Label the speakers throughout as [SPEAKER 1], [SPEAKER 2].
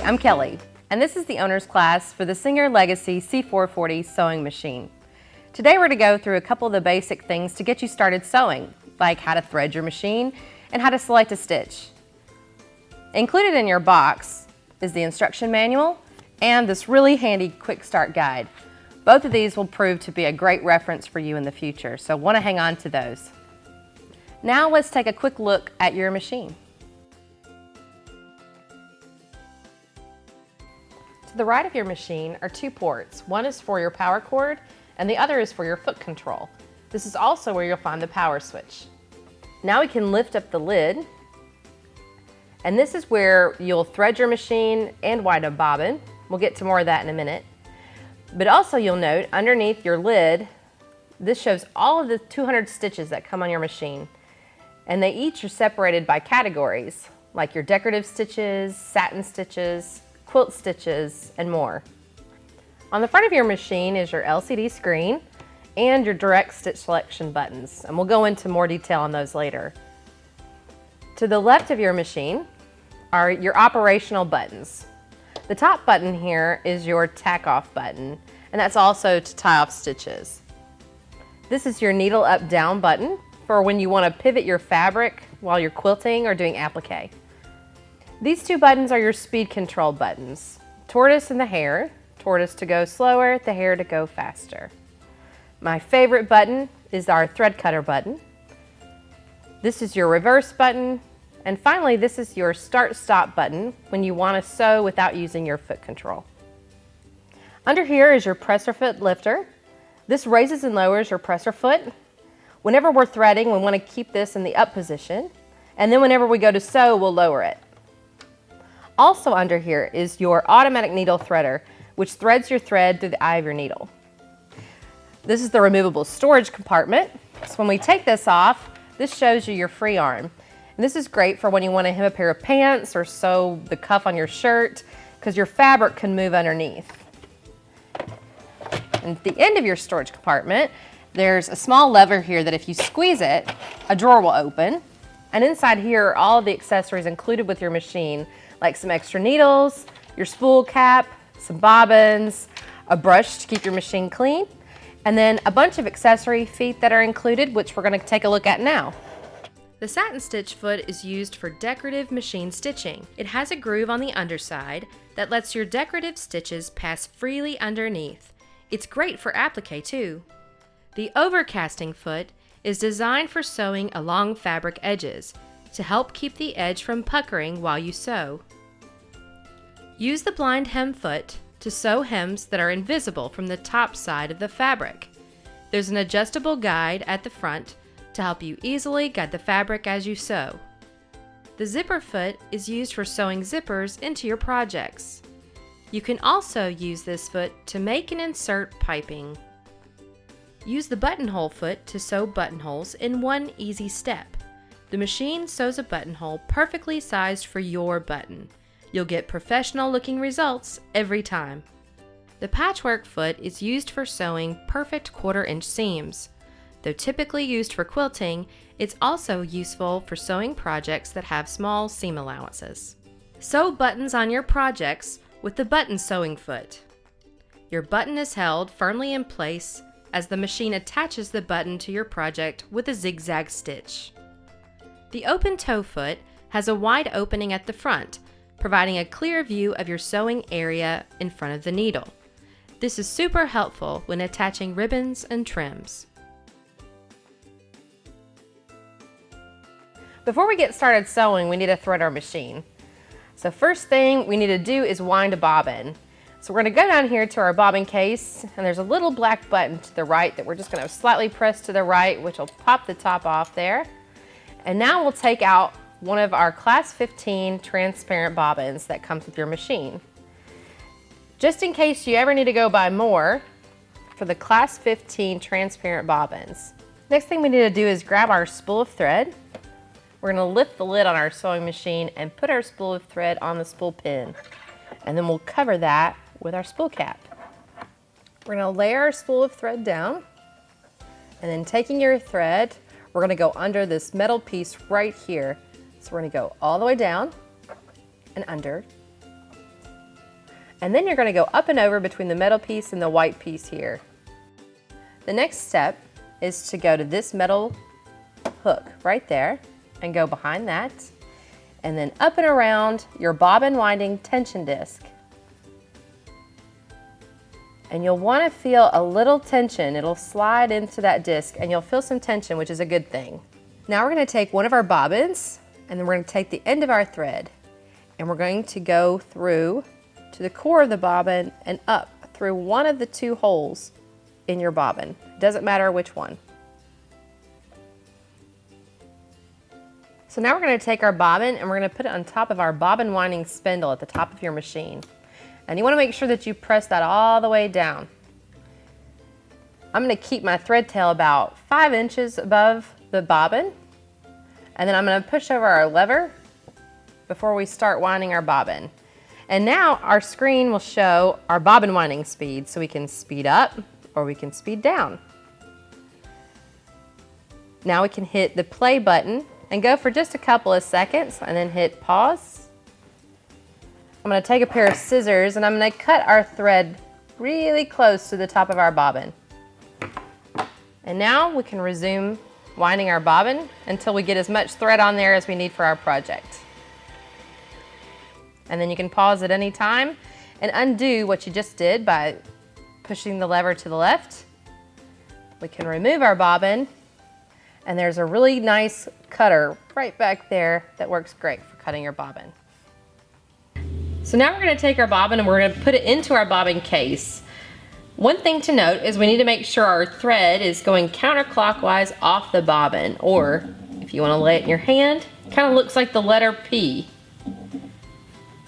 [SPEAKER 1] I'm Kelly, and this is the owner's class for the SINGER LEGACY C440 sewing machine. Today we're going to go through a couple of the basic things to get you started sewing, like how to thread your machine and how to select a stitch. Included in your box is the instruction manual and this really handy quick start guide. Both of these will prove to be a great reference for you in the future, so want to hang on to those. Now let's take a quick look at your machine. To the right of your machine are two ports. One is for your power cord and the other is for your foot control. This is also where you'll find the power switch. Now we can lift up the lid, and this is where you'll thread your machine and wind a bobbin. We'll get to more of that in a minute. But also you'll note underneath your lid, this shows all of the 200 stitches that come on your machine. And they each are separated by categories, like your decorative stitches, satin stitches, quilt stitches, and more. On the front of your machine is your LCD screen and your direct stitch selection buttons, and we'll go into more detail on those later. To the left of your machine are your operational buttons. The top button here is your tack off button, and that's also to tie off stitches. This is your needle up down button for when you want to pivot your fabric while you're quilting or doing applique. These two buttons are your speed control buttons. Tortoise and the hare. Tortoise to go slower, the hare to go faster. My favorite button is our thread cutter button. This is your reverse button. And finally, this is your start-stop button when you want to sew without using your foot control. Under here is your presser foot lifter. This raises and lowers your presser foot. Whenever we're threading, we want to keep this in the up position. And then whenever we go to sew, we'll lower it. Also under here is your automatic needle threader, which threads your thread through the eye of your needle. This is the removable storage compartment. So when we take this off, this shows you your free arm. And this is great for when you want to hem a pair of pants or sew the cuff on your shirt, because your fabric can move underneath. And at the end of your storage compartment, there's a small lever here that if you squeeze it, a drawer will open. And inside here are all of the accessories included with your machine, like some extra needles, your spool cap, some bobbins, a brush to keep your machine clean, and then a bunch of accessory feet that are included, which we're going to take a look at now. The satin stitch foot is used for decorative machine stitching. It has a groove on the underside that lets your decorative stitches pass freely underneath. It's great for applique too. The overcasting foot is designed for sewing along fabric edges to help keep the edge from puckering while you sew. Use the blind hem foot to sew hems that are invisible from the top side of the fabric. There's an adjustable guide at the front to help you easily guide the fabric as you sew. The zipper foot is used for sewing zippers into your projects. You can also use this foot to make and insert piping. Use the buttonhole foot to sew buttonholes in one easy step. The machine sews a buttonhole perfectly sized for your button. You'll get professional looking results every time. The patchwork foot is used for sewing perfect 1/4 inch seams. Though typically used for quilting, it's also useful for sewing projects that have small seam allowances. Sew buttons on your projects with the button sewing foot. Your button is held firmly in place as the machine attaches the button to your project with a zigzag stitch. The open toe foot has a wide opening at the front, providing a clear view of your sewing area in front of the needle. This is super helpful when attaching ribbons and trims. Before we get started sewing, we need to thread our machine. So first thing we need to do is wind a bobbin. So we're going to go down here to our bobbin case, and there's a little black button to the right that we're just going to slightly press to the right, which will pop the top off there. And now we'll take out one of our class 15 transparent bobbins that comes with your machine. Just in case you ever need to go buy more for the class 15 transparent bobbins. Next thing we need to do is grab our spool of thread. We're going to lift the lid on our sewing machine and put our spool of thread on the spool pin. And then we'll cover that with our spool cap. We're going to lay our spool of thread down, and then taking your thread, we're going to go under this metal piece right here. So we're going to go all the way down and under And then you're going to go up and over between the metal piece and the white piece here. The next step is to go to this metal hook right there and go behind that, and then up and around your bobbin winding tension disc. And you'll want to feel a little tension. It'll slide into that disc and you'll feel some tension, which is a good thing. Now we're going to take one of our bobbins and then we're going to take the end of our thread and we're going to go through to the core of the bobbin and up through one of the two holes in your bobbin. Doesn't matter which one. So now we're going to take our bobbin and we're going to put it on top of our bobbin winding spindle at the top of your machine. And you want to make sure that you press that all the way down. I'm going to keep my thread tail about 5 inches above the bobbin. And then I'm going to push over our lever before we start winding our bobbin. And now our screen will show our bobbin winding speed, so we can speed up or we can speed down. Now we can hit the play button and go for just a couple of seconds and then hit pause. I'm going to take a pair of scissors and I'm going to cut our thread really close to the top of our bobbin. And now we can resume winding our bobbin until we get as much thread on there as we need for our project. And then you can pause at any time and undo what you just did by pushing the lever to the left. We can remove our bobbin, and there's a really nice cutter right back there that works great for cutting your bobbin. So now we're going to take our bobbin and we're going to put it into our bobbin case. One thing to note is we need to make sure our thread is going counterclockwise off the bobbin, or if you want to lay it in your hand, it kind of looks like the letter P.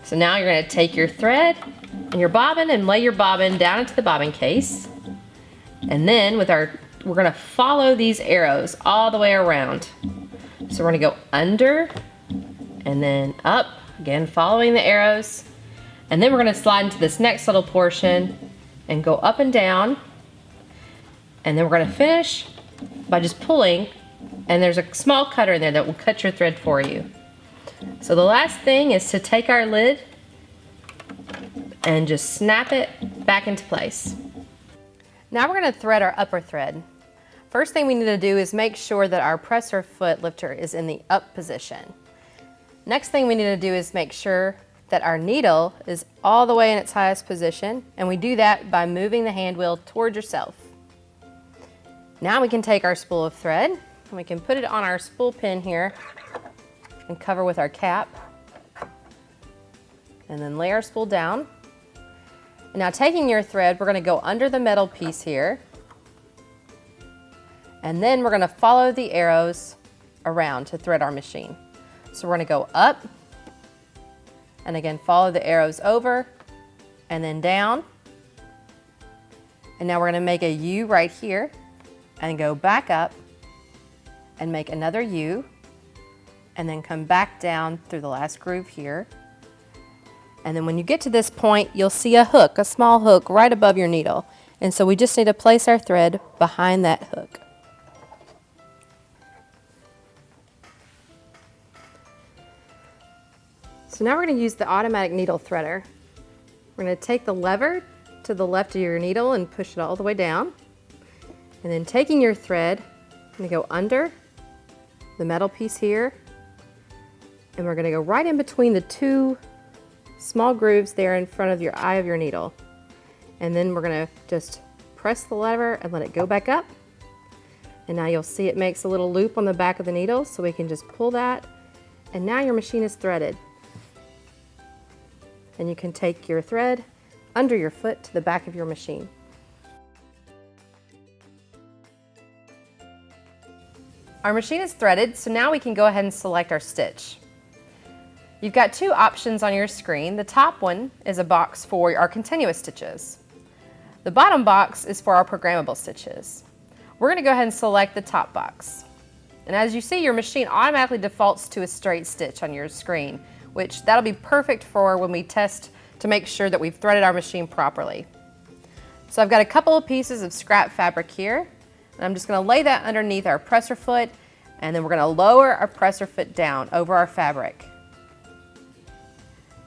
[SPEAKER 1] So now you're going to take your thread and your bobbin and lay your bobbin down into the bobbin case. And then we're going to follow these arrows all the way around. So we're going to go under and then up, again following the arrows. And then we're going to slide into this next little portion and go up and down. And then we're going to finish by just pulling, and there's a small cutter in there that will cut your thread for you. So the last thing is to take our lid and just snap it back into place. Now we're going to thread our upper thread. First thing we need to do is make sure that our presser foot lifter is in the up position. Next thing we need to do is make sure that our needle is all the way in its highest position, and we do that by moving the hand wheel toward yourself. Now we can take our spool of thread and we can put it on our spool pin here and cover with our cap, and then lay our spool down. And now taking your thread, we're going to go under the metal piece here, and then we're going to follow the arrows around to thread our machine. So we're going to go up, and again follow the arrows over and then down. And now we're going to make a U right here and go back up and make another U, and then come back down through the last groove here. And then when you get to this point, you'll see a hook, a small hook right above your needle. And so we just need to place our thread behind that hook. So now we're going to use the automatic needle threader. We're going to take the lever to the left of your needle and push it all the way down. And then taking your thread, I'm going to go under the metal piece here, and we're going to go right in between the two small grooves there in front of your eye of your needle. And then we're going to just press the lever and let it go back up. And now you'll see it makes a little loop on the back of the needle, so we can just pull that, and now your machine is threaded. And you can take your thread under your foot to the back of your machine. Our machine is threaded, so now we can go ahead and select our stitch. You've got two options on your screen. The top one is a box for our continuous stitches. The bottom box is for our programmable stitches. We're going to go ahead and select the top box. And as you see, your machine automatically defaults to a straight stitch on your screen, which that'll be perfect for when we test to make sure that we've threaded our machine properly. So I've got a couple of pieces of scrap fabric here, and I'm just going to lay that underneath our presser foot, and then we're going to lower our presser foot down over our fabric.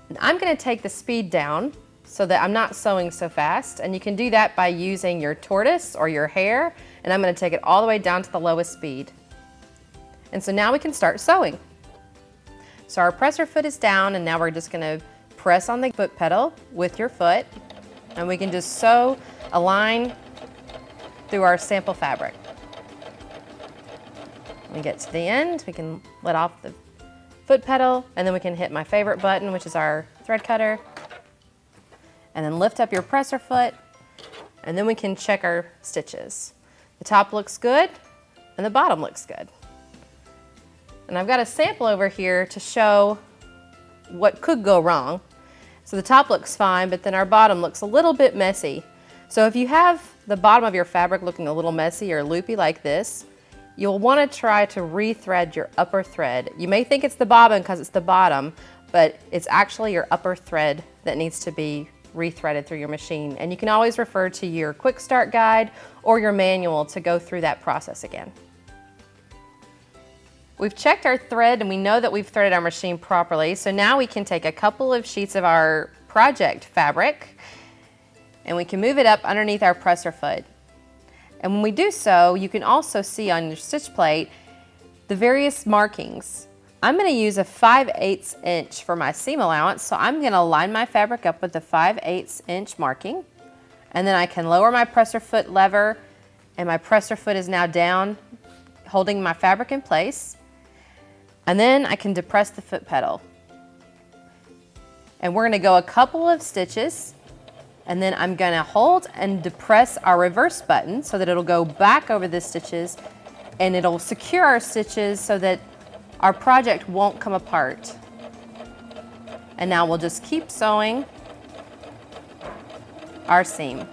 [SPEAKER 1] And I'm going to take the speed down so that I'm not sewing so fast. And you can do that by using your tortoise or your hair, and I'm going to take it all the way down to the lowest speed. And so now we can start sewing. So our presser foot is down, and now we're just going to press on the foot pedal with your foot, and we can just sew a line through our sample fabric. When we get to the end, we can let off the foot pedal, and then we can hit my favorite button, which is our thread cutter, and then lift up your presser foot, and then we can check our stitches. The top looks good, and the bottom looks good. And I've got a sample over here to show what could go wrong. So the top looks fine, but then our bottom looks a little bit messy. So if you have the bottom of your fabric looking a little messy or loopy like this, you'll want to try to rethread your upper thread. You may think it's the bobbin because it's the bottom, but it's actually your upper thread that needs to be rethreaded through your machine. And you can always refer to your quick start guide or your manual to go through that process again. We've checked our thread and we know that we've threaded our machine properly. So now we can take a couple of sheets of our project fabric and we can move it up underneath our presser foot. And when we do so, you can also see on your stitch plate the various markings. I'm going to use a 5/8 inch for my seam allowance, so I'm going to line my fabric up with the 5/8 inch marking, and then I can lower my presser foot lever, and my presser foot is now down, holding my fabric in place, and then I can depress the foot pedal. And we're going to go a couple of stitches, and then I'm going to hold and depress our reverse button so that it'll go back over the stitches, and it'll secure our stitches so that our project won't come apart. And now we'll just keep sewing our seam.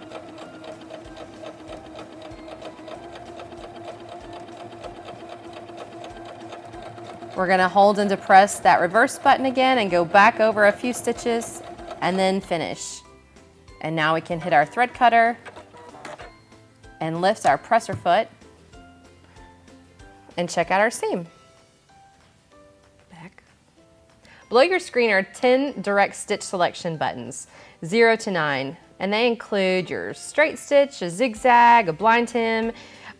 [SPEAKER 1] We're going to hold and depress that reverse button again and go back over a few stitches and then finish. And now we can hit our thread cutter and lift our presser foot and check out our seam. Back. Below your screen are 10 direct stitch selection buttons, 0 to 9, and they include your straight stitch, a zigzag, a blind hem.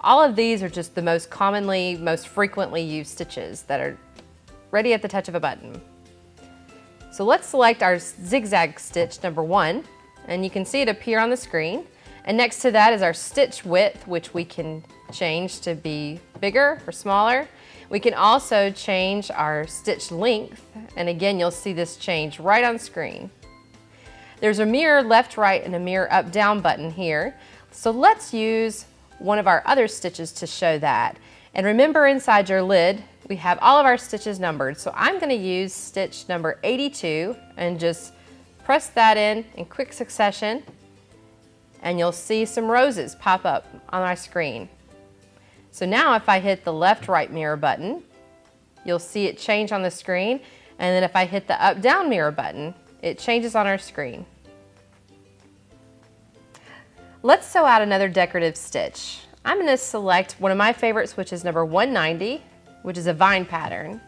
[SPEAKER 1] All of these are just the most commonly, most frequently used stitches that are ready at the touch of a button. So let's select our zigzag stitch number 1, and you can see it appear on the screen. And next to that is our stitch width, which we can change to be bigger or smaller. We can also change our stitch length, and again, you'll see this change right on screen. There's a mirror left, right, and a mirror up, down button here. So let's use one of our other stitches to show that. And remember, inside your lid, we have all of our stitches numbered. So I'm going to use stitch number 82 and just press that in quick succession, and you'll see some roses pop up on my screen. So now if I hit the left, right mirror button, you'll see it change on the screen, and then if I hit the up, down mirror button, it changes on our screen. Let's sew out another decorative stitch. I'm going to select one of my favorites, which is number 190, which is a vine pattern.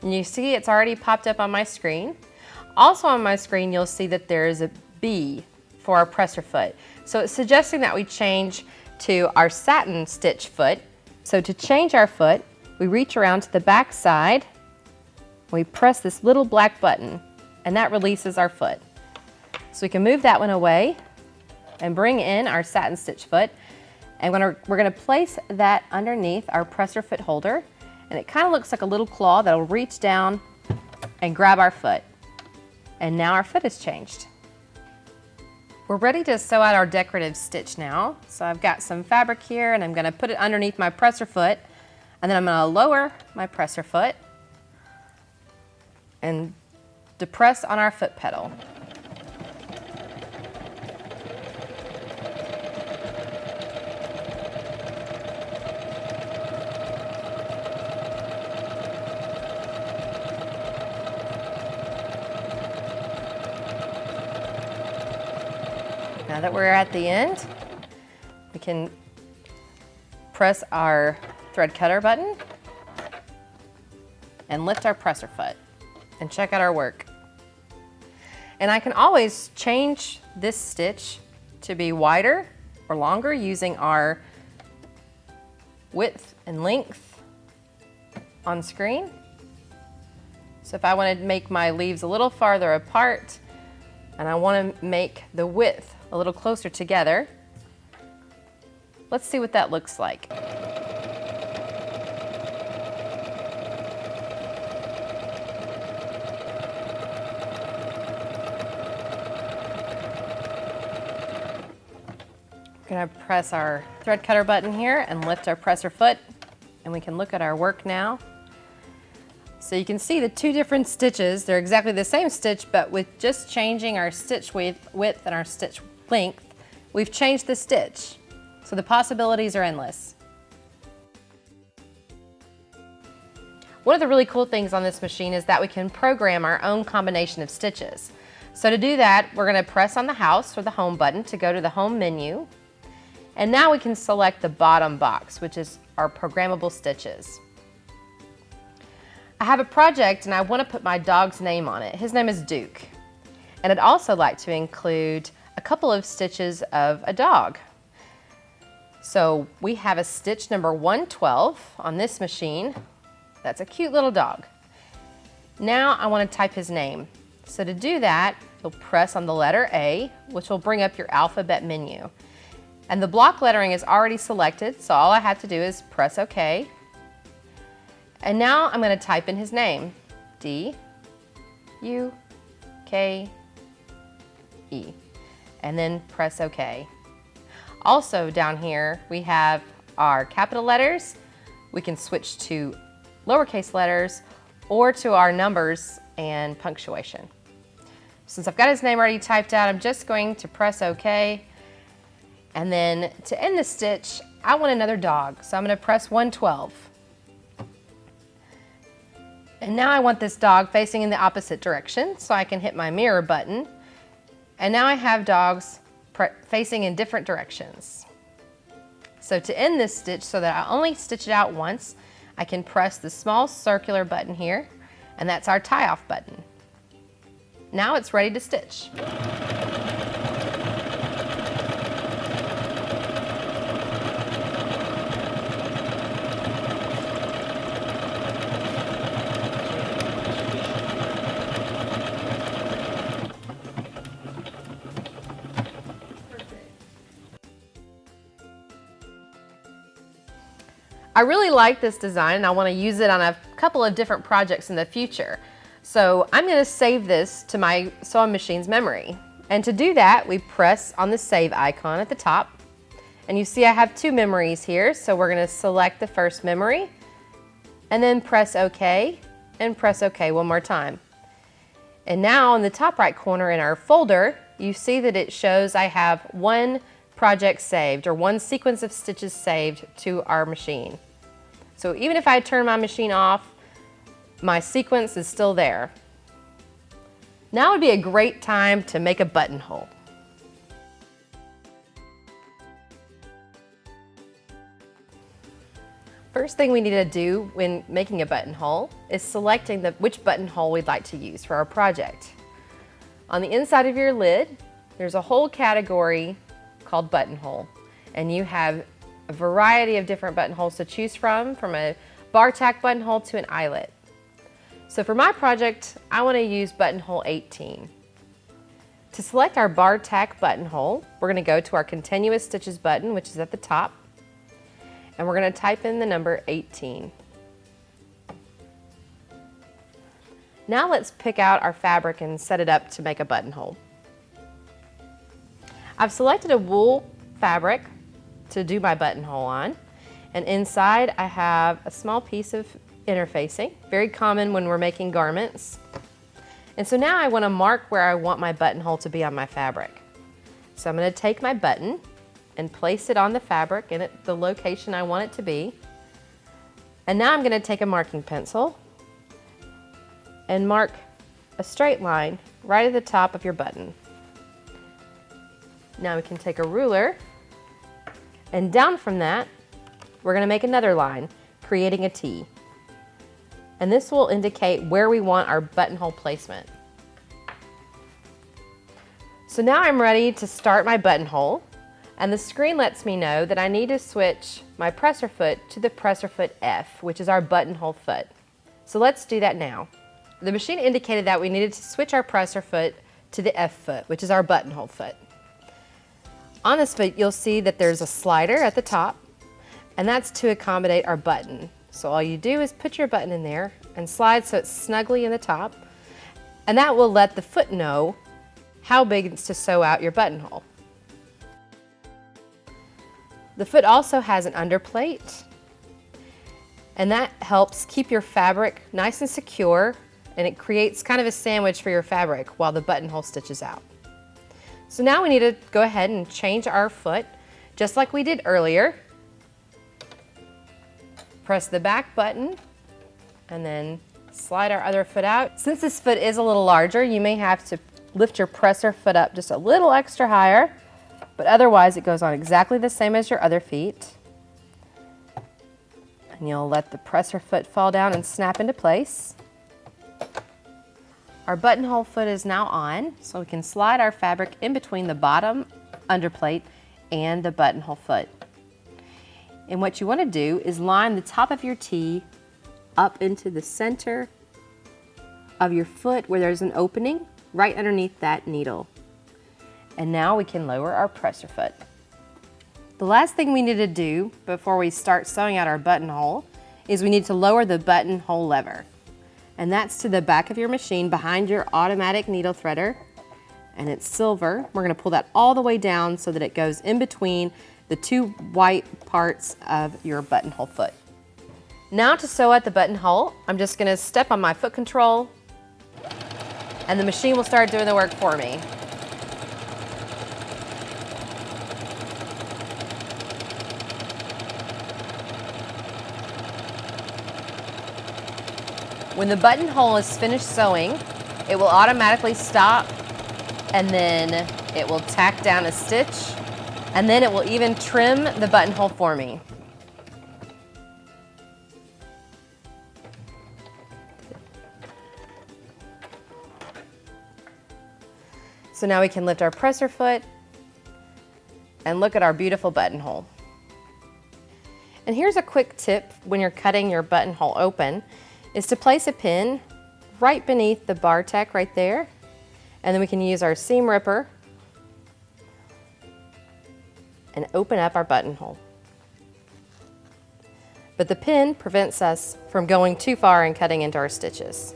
[SPEAKER 1] And you see it's already popped up on my screen. Also on my screen, you'll see that there is a B for our presser foot. So it's suggesting that we change to our satin stitch foot. So to change our foot, we reach around to the back side, we press this little black button, and that releases our foot. So we can move that one away and bring in our satin stitch foot, and we're gonna place that underneath our presser foot holder, and it kind of looks like a little claw that'll reach down and grab our foot. And now our foot has changed. We're ready to sew out our decorative stitch now. So I've got some fabric here, and I'm going to put it underneath my presser foot, and then I'm going to lower my presser foot and depress on our foot pedal. Now that we're at the end, we can press our thread cutter button and lift our presser foot and check out our work. And I can always change this stitch to be wider or longer using our width and length on screen. So if I want to make my leaves a little farther apart and I want to make the width a little closer together, let's see what that looks like. We're going to press our thread cutter button here and lift our presser foot, and we can look at our work now. So you can see the two different stitches. They're exactly the same stitch, but with just changing our stitch width and our stitch length, we've changed the stitch. So the possibilities are endless. One of the really cool things on this machine is that we can program our own combination of stitches. So to do that, we're going to press on the house or the home button to go to the home menu. And now we can select the bottom box, which is our programmable stitches. I have a project and I want to put my dog's name on it. His name is Duke. And I'd also like to include a couple of stitches of a dog. So we have a stitch number 112 on this machine. That's a cute little dog. Now I want to type his name. So to do that, you'll press on the letter A, which will bring up your alphabet menu. And the block lettering is already selected, so all I have to do is press OK. And now I'm going to type in his name, D-U-K-E, and then press OK. Also down here, we have our capital letters. We can switch to lowercase letters or to our numbers and punctuation. Since I've got his name already typed out, I'm just going to press OK. And then to end the stitch, I want another dog, so I'm going to press 112. And now I want this dog facing in the opposite direction, so I can hit my mirror button. And now I have dogs facing in different directions. So to end this stitch, so that I only stitch it out once, I can press the small circular button here, and that's our tie-off button. Now it's ready to stitch. I really like this design and I want to use it on a couple of different projects in the future. So I'm going to save this to my sewing machine's memory. And to do that, we press on the save icon at the top. And you see I have two memories here, so we're going to select the first memory and then press OK and press OK one more time. And now in the top right corner in our folder, you see that it shows I have one project saved or one sequence of stitches saved to our machine. So even if I turn my machine off, my sequence is still there. Now would be a great time to make a buttonhole. First thing we need to do when making a buttonhole is selecting which buttonhole we'd like to use for our project. On the inside of your lid, there's a whole category called buttonhole, and you have a variety of different buttonholes to choose from a bar tack buttonhole to an eyelet. So for my project, I want to use buttonhole 18. To select our bar tack buttonhole, we're going to go to our continuous stitches button, which is at the top, and we're going to type in the number 18. Now let's pick out our fabric and set it up to make a buttonhole. I've selected a wool fabric to do my buttonhole on, and inside I have a small piece of interfacing, very common when we're making garments. And so now I want to mark where I want my buttonhole to be on my fabric. So I'm going to take my button and place it on the fabric in the location I want it to be. And now I'm going to take a marking pencil and mark a straight line right at the top of your button. Now we can take a ruler, and down from that, we're going to make another line, creating a T. And this will indicate where we want our buttonhole placement. So now I'm ready to start my buttonhole, and the screen lets me know that I need to switch my presser foot to the presser foot F, which is our buttonhole foot. So let's do that now. The machine indicated that we needed to switch our presser foot to the F foot, which is our buttonhole foot. On this foot, you'll see that there's a slider at the top, and that's to accommodate our button. So all you do is put your button in there and slide so it's snugly in the top, and that will let the foot know how big it's to sew out your buttonhole. The foot also has an underplate, and that helps keep your fabric nice and secure, and it creates kind of a sandwich for your fabric while the buttonhole stitches out. So now we need to go ahead and change our foot just like we did earlier. Press the back button and then slide our other foot out. Since this foot is a little larger, you may have to lift your presser foot up just a little extra higher, but otherwise it goes on exactly the same as your other feet. And you'll let the presser foot fall down and snap into place. Our buttonhole foot is now on, so we can slide our fabric in between the bottom underplate and the buttonhole foot. And what you want to do is line the top of your tee up into the center of your foot where there's an opening right underneath that needle. And now we can lower our presser foot. The last thing we need to do before we start sewing out our buttonhole is we need to lower the buttonhole lever. And that's to the back of your machine behind your automatic needle threader. And it's silver. We're going to pull that all the way down so that it goes in between the two white parts of your buttonhole foot. Now to sew at the buttonhole, I'm just going to step on my foot control, and the machine will start doing the work for me. When the buttonhole is finished sewing, it will automatically stop, and then it will tack down a stitch, and then it will even trim the buttonhole for me. So now we can lift our presser foot and look at our beautiful buttonhole. And here's a quick tip when you're cutting your buttonhole open, is to place a pin right beneath the bar tack right there, and then we can use our seam ripper and open up our buttonhole. But the pin prevents us from going too far and cutting into our stitches.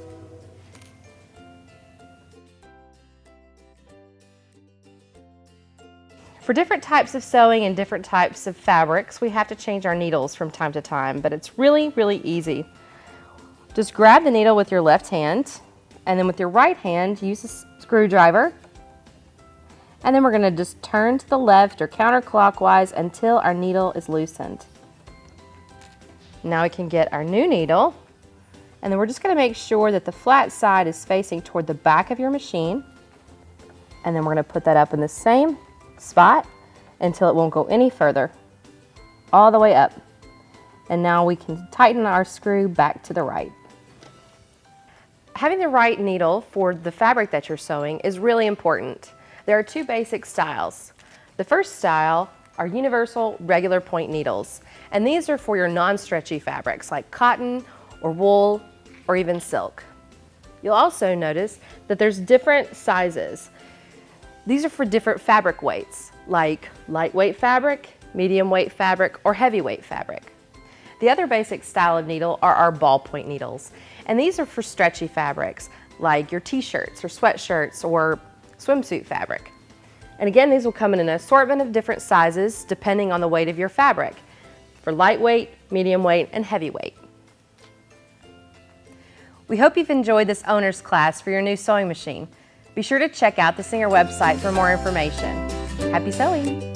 [SPEAKER 1] For different types of sewing and different types of fabrics, we have to change our needles from time to time, but it's really, really easy. Just grab the needle with your left hand, and then with your right hand, use a screwdriver. And then we're going to just turn to the left or counterclockwise until our needle is loosened. Now we can get our new needle, and then we're just going to make sure that the flat side is facing toward the back of your machine. And then we're going to put that up in the same spot until it won't go any further, all the way up. And now we can tighten our screw back to the right. Having the right needle for the fabric that you're sewing is really important. There are two basic styles. The first style are universal regular point needles, and these are for your non-stretchy fabrics like cotton or wool or even silk. You'll also notice that there's different sizes. These are for different fabric weights, like lightweight fabric, medium weight fabric, or heavyweight fabric. The other basic style of needle are our ballpoint needles, and these are for stretchy fabrics, like your t-shirts or sweatshirts or swimsuit fabric. And again, these will come in an assortment of different sizes depending on the weight of your fabric, for lightweight, medium weight, and heavyweight. We hope you've enjoyed this owner's class for your new sewing machine. Be sure to check out the Singer website for more information. Happy sewing!